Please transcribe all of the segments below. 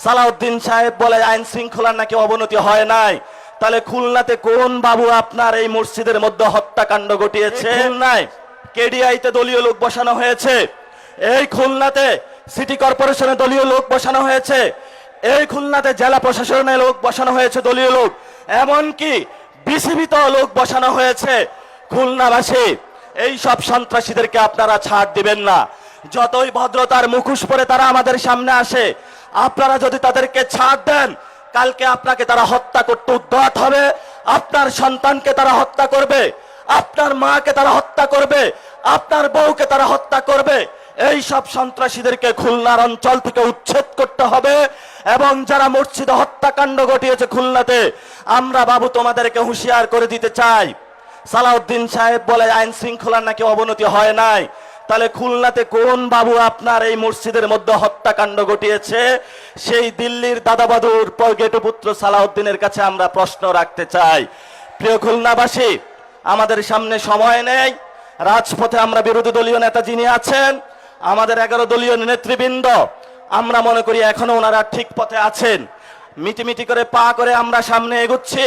সালাউদ্দিন সাহেব বলে আইন শৃঙ্খলার নাকি অবনতি হয় নাই। তাহলে খুলনাতে কোন বাবু আপনার এই মসজিদের মধ্যে হত্যাকাণ্ড ঘটিয়েছে? খুলনায় কেডিআইতে দলীয় লোক বসানো হয়েছে, এই খুলনাতে সিটি কর্পোরেশনে দলীয় লোক বসানো হয়েছে, এই খুলনাতে জেলা প্রশাসনে লোক বসানো হয়েছে দলীয় লোক, এমনকি বিসিবিতে লোক বসানো হয়েছে। খুলনাবাসী এই সব সন্ত্রাসীদেরকে আপনারা ছাড় দিবেন না। যতই ভদ্রতার মুখোশ পরে তারা আমাদের সামনে আসে, আপনারা যদি তাদেরকে ছাড় দেন, কালকে আপনাকে তারা হত্যা করতে উদ্যত হবে, আপনার সন্তানকে তারা হত্যা করবে, আপনার মাকে তারা হত্যা করবে, আপনার বউকে তারা হত্যা করবে। এই সব সন্ত্রাসীদেরকে খুলনার অঞ্চল থেকে উচ্ছেদ করতে হবে। এবং যারা মসজিদে হত্যাকাণ্ড ঘটিয়েছে খুলনাতে, আমরা বাবু তোমাদেরকে হুঁশিয়ার করে দিতে চাই। সালাউদ্দিন সাহেব বলে আইন শৃঙ্খলার নাকি অবনতি হয় নাই। তাহলে খুলনাতে কোন বাবু আপনার এই মসজিদের মধ্যে হত্যাকাণ্ড ঘটিয়েছে? সেই দিল্লির দাদাবাদুর গেটুপুত্র সালাউদ্দিনের কাছে আমরা প্রশ্ন রাখতে চাই। প্রিয় খুলনাবাসী, আমাদের সামনে সময় নেই। রাজপথে আমরা বিরোধী দলীয় নেতা যিনি আছেন, আমাদের 11 দলীয় নেতৃবৃন্দ, আমরা মনে করি এখনো ওনারা ঠিক পথে আছেন। মিটিমিটি করে পা করে আমরা সামনে এগোচ্ছি।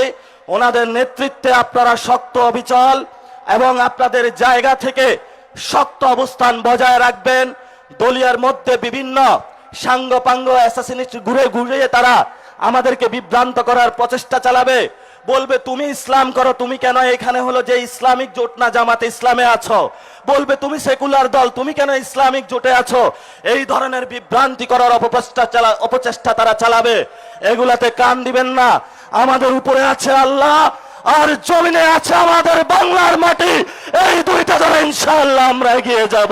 ওনাদের নেতৃত্বে আপনারা শক্ত অবিচল এবং আপনাদের জায়গা থেকে শক্ত অবস্থান বজায় রাখবেন। দলীয়ের মধ্যে বিভিন্ন সাঙ্গপাঙ্গ অ্যাসাসিনিস্ট ঘুরে ঘুরে তারা আমাদেরকে বিভ্রান্ত করার প্রচেষ্টা চালাবে। বলবে তুমি ইসলাম করো, তুমি কেন এখানে হলো যে ইসলামিক জোট না জামাতে ইসলামে আছো? বলবে তুমি সেকুলার দল, তুমি কেন ইসলামিক জোটে আছো? এই ধরনের বিভ্রান্তি করার অপচেষ্টা তারা চালাবে। এগুলাতে কান দিবেন না। আমাদের উপরে আছে আল্লাহ, আর জমিনে আছে আমাদের বাংলার মাটি। এই দুইটা দ্বারা ইনশাআল্লাহ আমরা এগিয়ে যাব।